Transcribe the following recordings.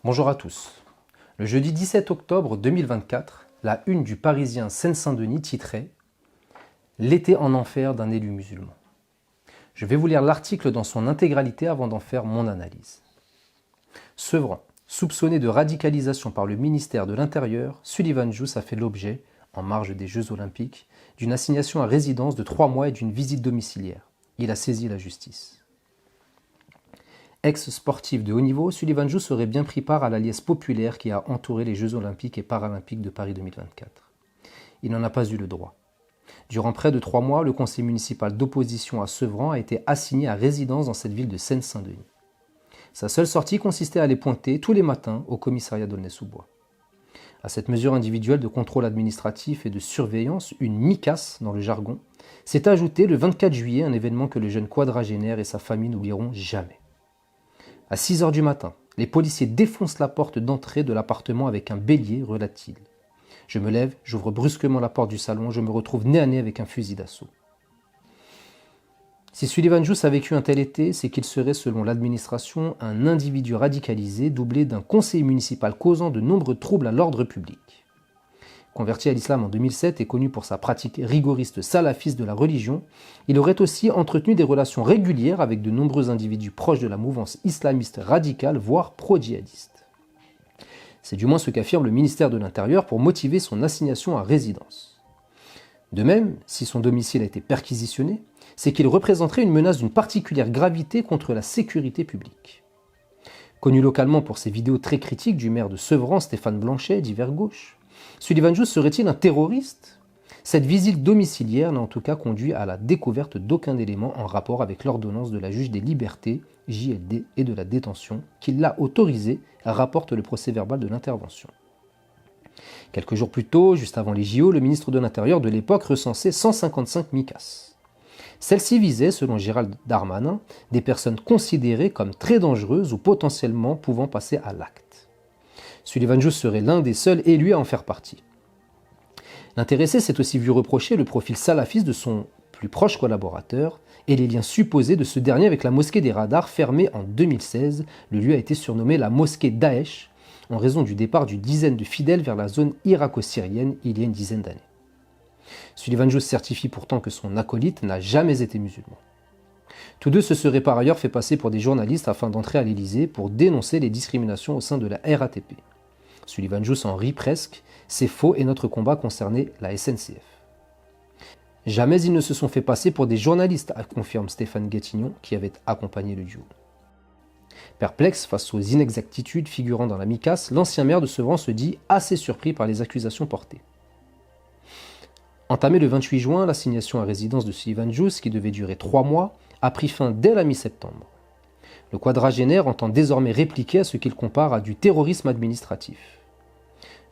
Bonjour à tous. Le jeudi 17 octobre 2024, la une du Parisien Seine-Saint-Denis titrait « L'été en enfer d'un élu musulman ». Je vais vous lire l'article dans son intégralité avant d'en faire mon analyse. Sevran, soupçonné de radicalisation par le ministère de l'Intérieur, Sullivan Jous a fait l'objet, en marge des Jeux Olympiques, d'une assignation à résidence de 3 mois et d'une visite domiciliaire. Il a saisi la justice. Ex-sportif de haut niveau, Sullivan Jous aurait bien pris part à la liesse populaire qui a entouré les Jeux Olympiques et Paralympiques de Paris 2024. Il n'en a pas eu le droit. Durant près de 3 mois, le conseil municipal d'opposition à Sevran a été assigné à résidence dans cette ville de Seine-Saint-Denis. Sa seule sortie consistait à aller pointer tous les matins au commissariat d'Aulnay-sous-Bois. À cette mesure individuelle de contrôle administratif et de surveillance, une MICAS dans le jargon, s'est ajouté le 24 juillet un événement que le jeune quadragénaire et sa famille n'oublieront jamais. À 6 h du matin, les policiers défoncent la porte d'entrée de l'appartement avec un bélier, relate-t-il. Je me lève, j'ouvre brusquement la porte du salon, je me retrouve nez à nez avec un fusil d'assaut. Si Sullivan Jous a vécu un tel été, c'est qu'il serait, selon l'administration, un individu radicalisé doublé d'un conseiller municipal causant de nombreux troubles à l'ordre public. Converti à l'islam en 2007 et connu pour sa pratique rigoriste salafiste de la religion, il aurait aussi entretenu des relations régulières avec de nombreux individus proches de la mouvance islamiste radicale, voire pro-djihadiste. C'est du moins ce qu'affirme le ministère de l'Intérieur pour motiver son assignation à résidence. De même, si son domicile a été perquisitionné, c'est qu'il représenterait une menace d'une particulière gravité contre la sécurité publique. Connu localement pour ses vidéos très critiques du maire de Sevran, Stéphane Blanchet, d'hiver gauche, Sullivan Jous serait-il un terroriste ? Cette visite domiciliaire n'a en tout cas conduit à la découverte d'aucun élément en rapport avec l'ordonnance de la juge des libertés, JLD, et de la détention, qui l'a autorisé, rapporte le procès-verbal de l'intervention. Quelques jours plus tôt, juste avant les JO, le ministre de l'Intérieur de l'époque recensait 155 MICAS. Celle-ci visait, selon Gérald Darmanin, des personnes considérées comme très dangereuses ou potentiellement pouvant passer à l'acte. Sullivan Jous serait l'un des seuls élus à en faire partie. L'intéressé s'est aussi vu reprocher le profil salafiste de son plus proche collaborateur et les liens supposés de ce dernier avec la mosquée des radars fermée en 2016. Le lieu a été surnommé la mosquée Daesh en raison du départ d'une dizaine de fidèles vers la zone irako-syrienne il y a une dizaine d'années. Sullivan Jous certifie pourtant que son acolyte n'a jamais été musulman. Tous deux se seraient par ailleurs fait passer pour des journalistes afin d'entrer à l'Élysée pour dénoncer les discriminations au sein de la RATP. Sullivan Jous en rit presque, c'est faux et notre combat concernait la SNCF. Jamais ils ne se sont fait passer pour des journalistes, confirme Stéphane Guettignon qui avait accompagné le duo. Perplexe face aux inexactitudes figurant dans la MICAS, l'ancien maire de Sevran se dit assez surpris par les accusations portées. Entamée le 28 juin, l'assignation à résidence de Sullivan Jous, qui devait durer 3 mois, a pris fin dès la mi-septembre. Le quadragénaire entend désormais répliquer à ce qu'il compare à du terrorisme administratif.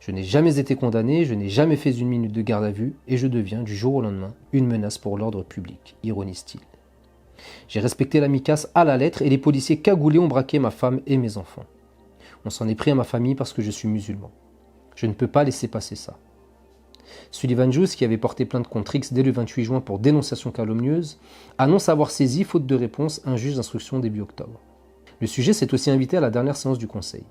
Je n'ai jamais été condamné, je n'ai jamais fait une minute de garde à vue et je deviens, du jour au lendemain, une menace pour l'ordre public, ironise-t-il. J'ai respecté la MICAS à la lettre et les policiers cagoulés ont braqué ma femme et mes enfants. On s'en est pris à ma famille parce que je suis musulman. Je ne peux pas laisser passer ça. Sullivan Jous, qui avait porté plainte contre X dès le 28 juin pour dénonciation calomnieuse, annonce avoir saisi, faute de réponse, un juge d'instruction début octobre. Le sujet s'est aussi invité à la dernière séance du Conseil.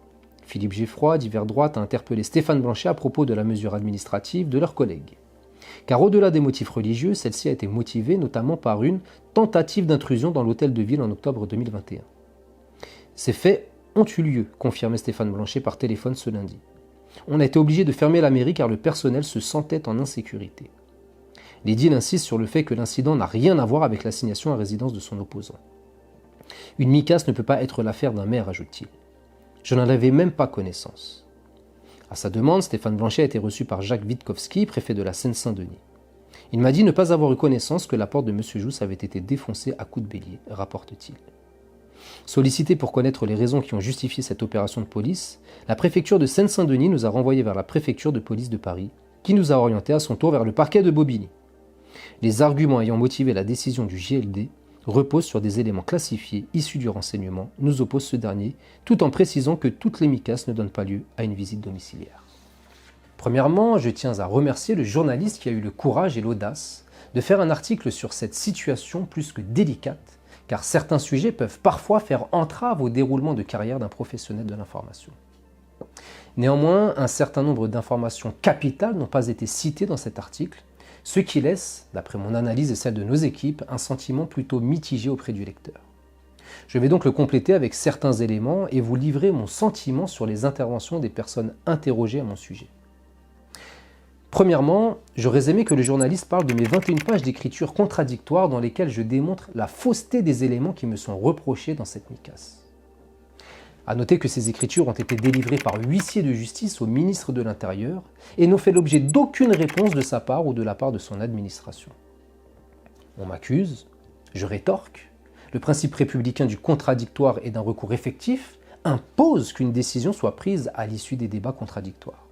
Philippe Geffroy, d'hiver droite, a interpellé Stéphane Blanchet à propos de la mesure administrative de leurs collègues. Car au-delà des motifs religieux, celle-ci a été motivée notamment par une tentative d'intrusion dans l'hôtel de ville en octobre 2021. Ces faits ont eu lieu, confirmait Stéphane Blanchet par téléphone ce lundi. On a été obligé de fermer la mairie car le personnel se sentait en insécurité. L'édile insiste sur le fait que l'incident n'a rien à voir avec l'assignation à résidence de son opposant. Une MICAS ne peut pas être l'affaire d'un maire, ajoute-t-il. Je n'en avais même pas connaissance. À sa demande, Stéphane Blanchet a été reçu par Jacques Witkowski, préfet de la Seine-Saint-Denis. Il m'a dit ne pas avoir eu connaissance que la porte de M. Jous avait été défoncée à coups de bélier, rapporte-t-il. Sollicité pour connaître les raisons qui ont justifié cette opération de police, la préfecture de Seine-Saint-Denis nous a renvoyés vers la préfecture de police de Paris, qui nous a orientés à son tour vers le parquet de Bobigny. Les arguments ayant motivé la décision du JLD reposent sur des éléments classifiés issus du renseignement, nous oppose ce dernier, tout en précisant que toutes les MICAS ne donnent pas lieu à une visite domiciliaire. Premièrement, je tiens à remercier le journaliste qui a eu le courage et l'audace de faire un article sur cette situation plus que délicate, car certains sujets peuvent parfois faire entrave au déroulement de carrière d'un professionnel de l'information. Néanmoins, un certain nombre d'informations capitales n'ont pas été citées dans cet article, ce qui laisse, d'après mon analyse et celle de nos équipes, un sentiment plutôt mitigé auprès du lecteur. Je vais donc le compléter avec certains éléments et vous livrer mon sentiment sur les interventions des personnes interrogées à mon sujet. Premièrement, j'aurais aimé que le journaliste parle de mes 21 pages d'écriture contradictoire dans lesquelles je démontre la fausseté des éléments qui me sont reprochés dans cette MICAS. A noter que ces écritures ont été délivrées par huissier de justice au ministre de l'Intérieur et n'ont fait l'objet d'aucune réponse de sa part ou de la part de son administration. On m'accuse, je rétorque. Le principe républicain du contradictoire et d'un recours effectif impose qu'une décision soit prise à l'issue des débats contradictoires.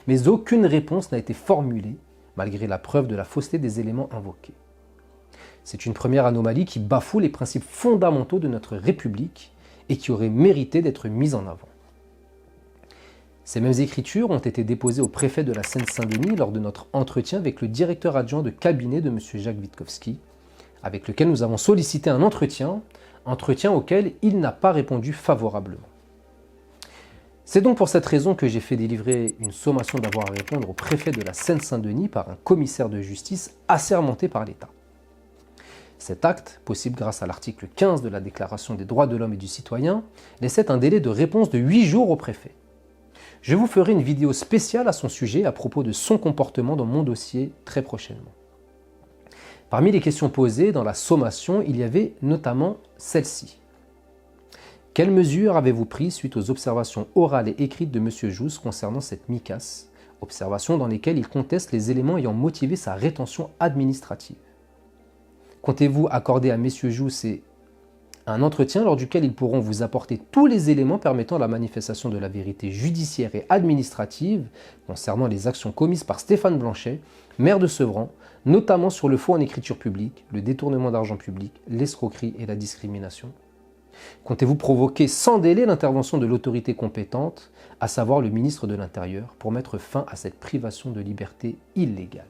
Mais aucune réponse n'a été formulée, malgré la preuve de la fausseté des éléments invoqués. C'est une première anomalie qui bafoue les principes fondamentaux de notre République et qui aurait mérité d'être mise en avant. Ces mêmes écritures ont été déposées au préfet de la Seine-Saint-Denis lors de notre entretien avec le directeur adjoint de cabinet de M. Jacques Witkowski, avec lequel nous avons sollicité un entretien auquel il n'a pas répondu favorablement. C'est donc pour cette raison que j'ai fait délivrer une sommation d'avoir à répondre au préfet de la Seine-Saint-Denis par un commissaire de justice assermenté par l'État. Cet acte, possible grâce à l'article 15 de la Déclaration des droits de l'homme et du citoyen, laissait un délai de réponse de 8 jours au préfet. Je vous ferai une vidéo spéciale à son sujet à propos de son comportement dans mon dossier très prochainement. Parmi les questions posées dans la sommation, il y avait notamment celle-ci. Quelles mesures avez-vous prises suite aux observations orales et écrites de M. Jousse concernant cette MICAS, observations dans lesquelles il conteste les éléments ayant motivé sa rétention administrative? Comptez-vous accorder à M. Jousse un entretien lors duquel ils pourront vous apporter tous les éléments permettant la manifestation de la vérité judiciaire et administrative concernant les actions commises par Stéphane Blanchet, maire de Sevran, notamment sur le faux en écriture publique, le détournement d'argent public, l'escroquerie et la discrimination? Comptez-vous provoquer sans délai l'intervention de l'autorité compétente, à savoir le ministre de l'Intérieur, pour mettre fin à cette privation de liberté illégale?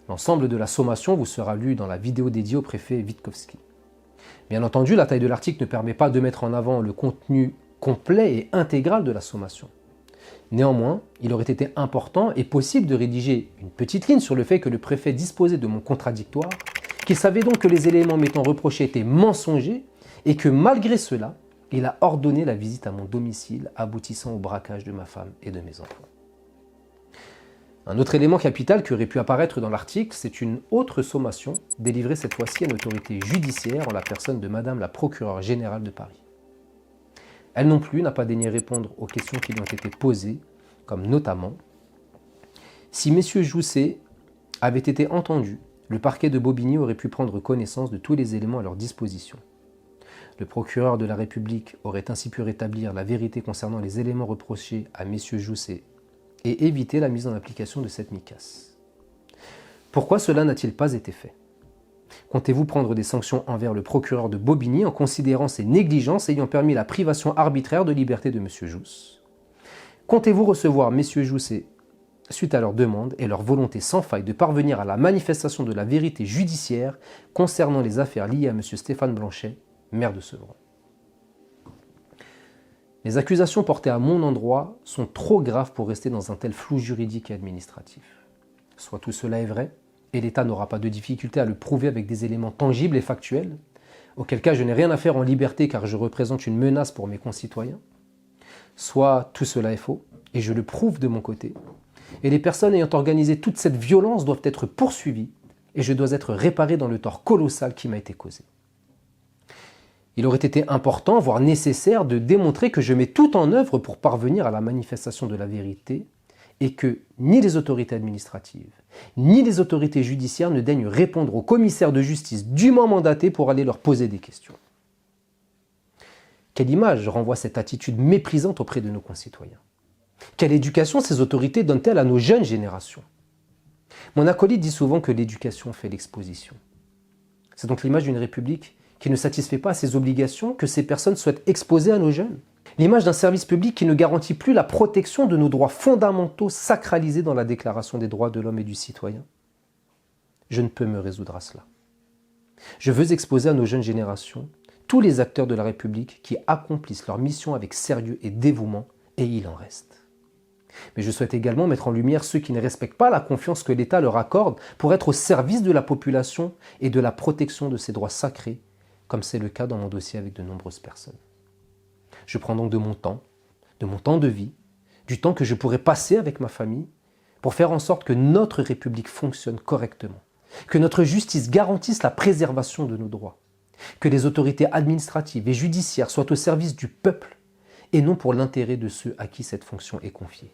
L'ensemble de la sommation vous sera lu dans la vidéo dédiée au préfet Witkowski. Bien entendu, la taille de l'article ne permet pas de mettre en avant le contenu complet et intégral de la sommation. Néanmoins, il aurait été important et possible de rédiger une petite ligne sur le fait que le préfet disposait de mon contradictoire, qu'il savait donc que les éléments m'étant reprochés étaient mensongers et que malgré cela, il a ordonné la visite à mon domicile aboutissant au braquage de ma femme et de mes enfants. Un autre élément capital qui aurait pu apparaître dans l'article, c'est une autre sommation délivrée cette fois-ci à une autorité judiciaire en la personne de Madame la procureure générale de Paris. Elle non plus n'a pas daigné répondre aux questions qui lui ont été posées, comme notamment si M. Jousset avait été entendu, le parquet de Bobigny aurait pu prendre connaissance de tous les éléments à leur disposition. Le procureur de la République aurait ainsi pu rétablir la vérité concernant les éléments reprochés à M. Jousset et éviter la mise en application de cette MICAS. Pourquoi cela n'a-t-il pas été fait? Comptez-vous prendre des sanctions envers le procureur de Bobigny en considérant ces négligences ayant permis la privation arbitraire de liberté de M. Jousse? Comptez-vous recevoir M. Jousset suite à leur demande et leur volonté sans faille de parvenir à la manifestation de la vérité judiciaire concernant les affaires liées à M. Stéphane Blanchet, maire de Sevran? Les accusations portées à mon endroit sont trop graves pour rester dans un tel flou juridique et administratif. Soit tout cela est vrai, et l'État n'aura pas de difficulté à le prouver avec des éléments tangibles et factuels, auquel cas je n'ai rien à faire en liberté car je représente une menace pour mes concitoyens. Soit tout cela est faux, et je le prouve de mon côté, et les personnes ayant organisé toute cette violence doivent être poursuivies, et je dois être réparé dans le tort colossal qui m'a été causé. Il aurait été important, voire nécessaire, de démontrer que je mets tout en œuvre pour parvenir à la manifestation de la vérité et que ni les autorités administratives, ni les autorités judiciaires ne daignent répondre aux commissaires de justice dûment mandatés pour aller leur poser des questions. Quelle image renvoie cette attitude méprisante auprès de nos concitoyens? Quelle éducation ces autorités donnent-elles à nos jeunes générations? Mon acolyte dit souvent que l'éducation fait l'exposition. C'est donc l'image d'une république qui ne satisfait pas à ses obligations que ces personnes souhaitent exposer à nos jeunes. L'image d'un service public qui ne garantit plus la protection de nos droits fondamentaux sacralisés dans la Déclaration des droits de l'homme et du citoyen. Je ne peux me résoudre à cela. Je veux exposer à nos jeunes générations tous les acteurs de la République qui accomplissent leur mission avec sérieux et dévouement, et il en reste. Mais je souhaite également mettre en lumière ceux qui ne respectent pas la confiance que l'État leur accorde pour être au service de la population et de la protection de ses droits sacrés, comme c'est le cas dans mon dossier avec de nombreuses personnes. Je prends donc de mon temps de vie, du temps que je pourrais passer avec ma famille, pour faire en sorte que notre République fonctionne correctement, que notre justice garantisse la préservation de nos droits, que les autorités administratives et judiciaires soient au service du peuple et non pour l'intérêt de ceux à qui cette fonction est confiée.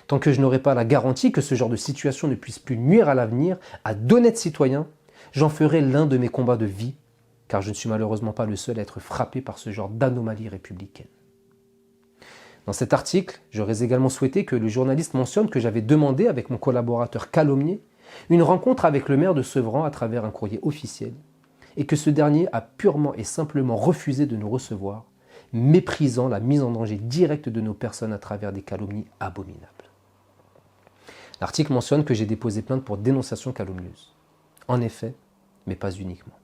Tant que je n'aurai pas la garantie que ce genre de situation ne puisse plus nuire à l'avenir à d'honnêtes citoyens, j'en ferai l'un de mes combats de vie, car je ne suis malheureusement pas le seul à être frappé par ce genre d'anomalie républicaine. Dans cet article, j'aurais également souhaité que le journaliste mentionne que j'avais demandé avec mon collaborateur calomnié une rencontre avec le maire de Sevran à travers un courrier officiel et que ce dernier a purement et simplement refusé de nous recevoir, méprisant la mise en danger directe de nos personnes à travers des calomnies abominables. L'article mentionne que j'ai déposé plainte pour dénonciation calomnieuse. En effet, mais pas uniquement.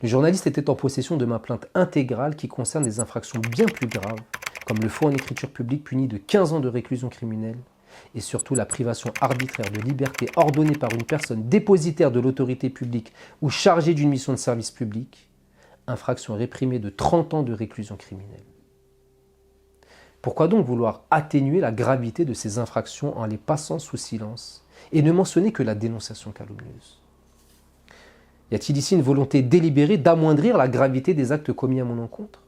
Le journaliste était en possession de ma plainte intégrale qui concerne des infractions bien plus graves, comme le faux en écriture publique puni de 15 ans de réclusion criminelle, et surtout la privation arbitraire de liberté ordonnée par une personne dépositaire de l'autorité publique ou chargée d'une mission de service public, infraction réprimée de 30 ans de réclusion criminelle. Pourquoi donc vouloir atténuer la gravité de ces infractions en les passant sous silence et ne mentionner que la dénonciation calomnieuse ? Y a-t-il ici une volonté délibérée d'amoindrir la gravité des actes commis à mon encontre ?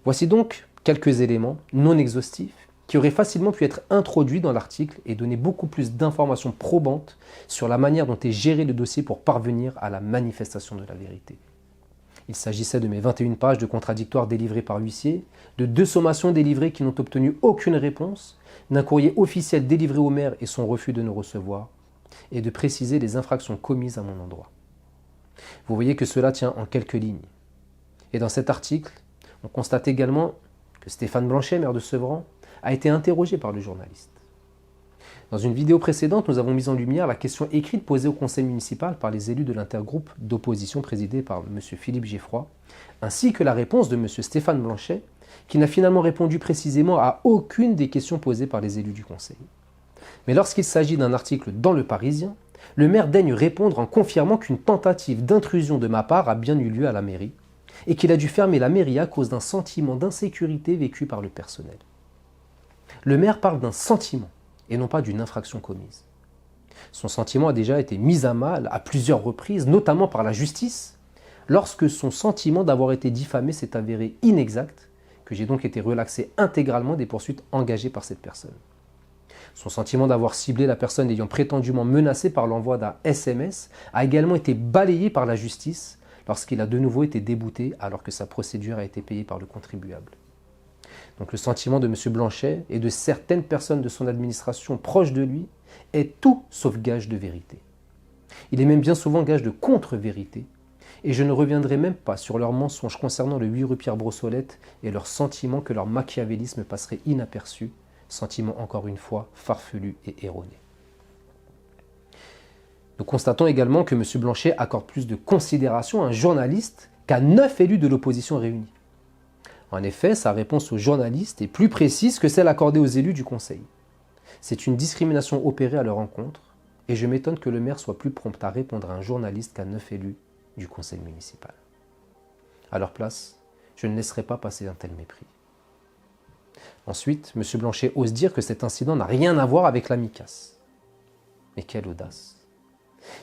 Voici donc quelques éléments non exhaustifs qui auraient facilement pu être introduits dans l'article et donner beaucoup plus d'informations probantes sur la manière dont est géré le dossier pour parvenir à la manifestation de la vérité. Il s'agissait de mes 21 pages de contradictoires délivrées par l'huissier, de 2 sommations délivrées qui n'ont obtenu aucune réponse, d'un courrier officiel délivré au maire et son refus de nous recevoir, et de préciser les infractions commises à mon endroit. Vous voyez que cela tient en quelques lignes. Et dans cet article, on constate également que Stéphane Blanchet, maire de Sevran, a été interrogé par le journaliste. Dans une vidéo précédente, nous avons mis en lumière la question écrite posée au conseil municipal par les élus de l'intergroupe d'opposition présidé par M. Philippe Geffroy, ainsi que la réponse de M. Stéphane Blanchet, qui n'a finalement répondu précisément à aucune des questions posées par les élus du conseil. Mais lorsqu'il s'agit d'un article dans Le Parisien, le maire daigne répondre en confirmant qu'une tentative d'intrusion de ma part a bien eu lieu à la mairie et qu'il a dû fermer la mairie à cause d'un sentiment d'insécurité vécu par le personnel. Le maire parle d'un sentiment et non pas d'une infraction commise. Son sentiment a déjà été mis à mal à plusieurs reprises, notamment par la justice, lorsque son sentiment d'avoir été diffamé s'est avéré inexact, que j'ai donc été relaxé intégralement des poursuites engagées par cette personne. Son sentiment d'avoir ciblé la personne ayant prétendument menacé par l'envoi d'un SMS a également été balayé par la justice lorsqu'il a de nouveau été débouté alors que sa procédure a été payée par le contribuable. Donc le sentiment de M. Blanchet et de certaines personnes de son administration proches de lui est tout sauf gage de vérité. Il est même bien souvent gage de contre-vérité, et je ne reviendrai même pas sur leurs mensonges concernant le 8 rue Pierre-Brossolette et leur sentiment que leur machiavélisme passerait inaperçu, sentiment encore une fois farfelu et erroné. Nous constatons également que M. Blanchet accorde plus de considération à un journaliste qu'à 9 élus de l'opposition réunis. En effet, sa réponse aux journalistes est plus précise que celle accordée aux élus du conseil. C'est une discrimination opérée à leur encontre, et je m'étonne que le maire soit plus prompt à répondre à un journaliste qu'à 9 élus du conseil municipal. À leur place, je ne laisserai pas passer un tel mépris. Ensuite, M. Blanchet ose dire que cet incident n'a rien à voir avec l'amicas. Mais quelle audace!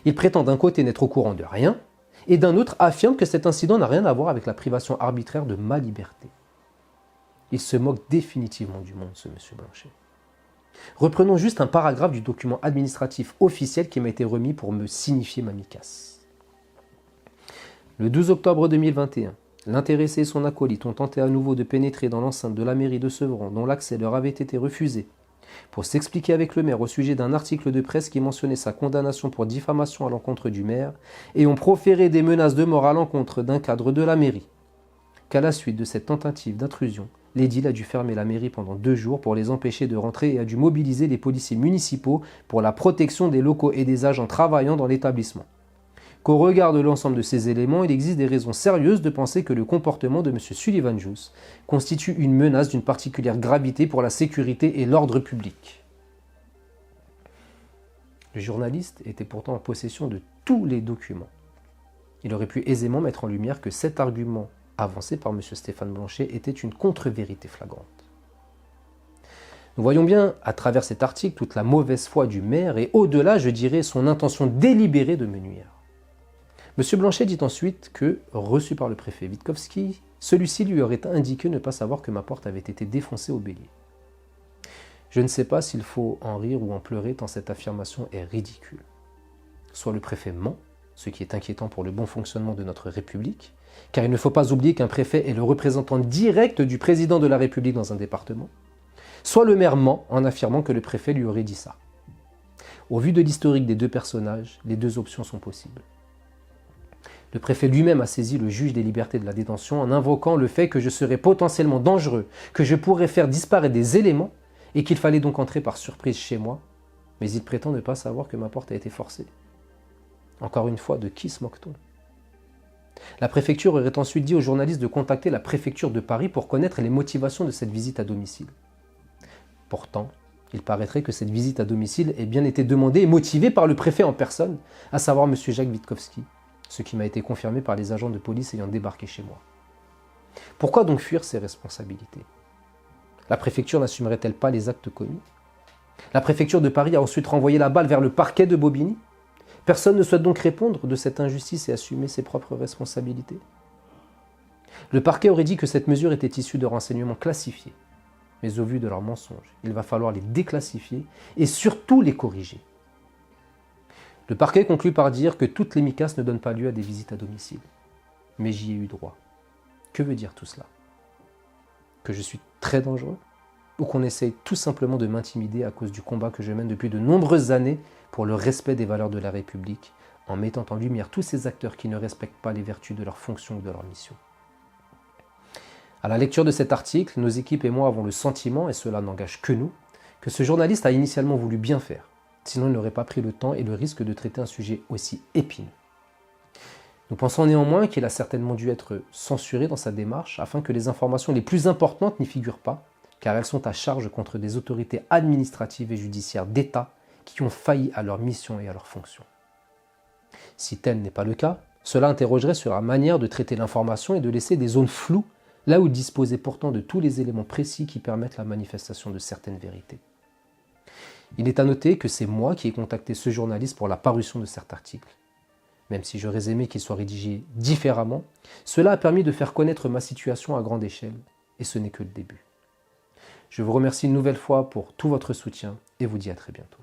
Il prétend d'un côté n'être au courant de rien, et d'un autre affirme que cet incident n'a rien à voir avec la privation arbitraire de ma liberté. Il se moque définitivement du monde, ce M. Blanchet. Reprenons juste un paragraphe du document administratif officiel qui m'a été remis pour me signifier ma micas. Le 12 octobre 2021, l'intéressé et son acolyte ont tenté à nouveau de pénétrer dans l'enceinte de la mairie de Sevran, dont l'accès leur avait été refusé, pour s'expliquer avec le maire au sujet d'un article de presse qui mentionnait sa condamnation pour diffamation à l'encontre du maire, et ont proféré des menaces de mort à l'encontre d'un cadre de la mairie. Qu'à la suite de cette tentative d'intrusion, l'édile a dû fermer la mairie pendant 2 jours pour les empêcher de rentrer et a dû mobiliser les policiers municipaux pour la protection des locaux et des agents travaillant dans l'établissement. qu'au regard de l'ensemble de ces éléments, il existe des raisons sérieuses de penser que le comportement de M. Sullivan Jous constitue une menace d'une particulière gravité pour la sécurité et l'ordre public. Le journaliste était pourtant en possession de tous les documents. Il aurait pu aisément mettre en lumière que cet argument avancé par M. Stéphane Blanchet était une contre-vérité flagrante. Nous voyons bien, à travers cet article, toute la mauvaise foi du maire et au-delà, je dirais, son intention délibérée de me nuire. M. Blanchet dit ensuite que, reçu par le préfet Witkowski, celui-ci lui aurait indiqué ne pas savoir que ma porte avait été défoncée au bélier. Je ne sais pas s'il faut en rire ou en pleurer tant cette affirmation est ridicule. Soit le préfet ment, ce qui est inquiétant pour le bon fonctionnement de notre République, car il ne faut pas oublier qu'un préfet est le représentant direct du président de la République dans un département, soit le maire ment en affirmant que le préfet lui aurait dit ça. Au vu de l'historique des deux personnages, les deux options sont possibles. Le préfet lui-même a saisi le juge des libertés de la détention en invoquant le fait que je serais potentiellement dangereux, que je pourrais faire disparaître des éléments et qu'il fallait donc entrer par surprise chez moi, mais il prétend ne pas savoir que ma porte a été forcée. Encore une fois, de qui se moque-t-on? La préfecture aurait ensuite dit aux journalistes de contacter la préfecture de Paris pour connaître les motivations de cette visite à domicile. Pourtant, il paraîtrait que cette visite à domicile ait bien été demandée et motivée par le préfet en personne, à savoir M. Jacques Witkowski, ce qui m'a été confirmé par les agents de police ayant débarqué chez moi. Pourquoi donc fuir ses responsabilités? La préfecture n'assumerait-elle pas les actes commis? La préfecture de Paris a ensuite renvoyé la balle vers le parquet de Bobigny. Personne ne souhaite donc répondre de cette injustice et assumer ses propres responsabilités. Le parquet aurait dit que cette mesure était issue de renseignements classifiés. Mais au vu de leurs mensonges, il va falloir les déclassifier et surtout les corriger. Le parquet conclut par dire que toutes les MICAS ne donnent pas lieu à des visites à domicile. Mais j'y ai eu droit. Que veut dire tout cela? Que je suis très dangereux? Ou qu'on essaye tout simplement de m'intimider à cause du combat que je mène depuis de nombreuses années pour le respect des valeurs de la République, en mettant en lumière tous ces acteurs qui ne respectent pas les vertus de leur fonction ou de leur mission. À la lecture de cet article, nos équipes et moi avons le sentiment, et cela n'engage que nous, que ce journaliste a initialement voulu bien faire, sinon il n'aurait pas pris le temps et le risque de traiter un sujet aussi épineux. Nous pensons néanmoins qu'il a certainement dû être censuré dans sa démarche afin que les informations les plus importantes n'y figurent pas, car elles sont à charge contre des autorités administratives et judiciaires d'État qui ont failli à leur mission et à leur fonction. Si tel n'est pas le cas, cela interrogerait sur la manière de traiter l'information et de laisser des zones floues, là où il disposait pourtant de tous les éléments précis qui permettent la manifestation de certaines vérités. Il est à noter que c'est moi qui ai contacté ce journaliste pour la parution de cet article. Même si j'aurais aimé qu'il soit rédigé différemment, cela a permis de faire connaître ma situation à grande échelle, et ce n'est que le début. Je vous remercie une nouvelle fois pour tout votre soutien et vous dis à très bientôt.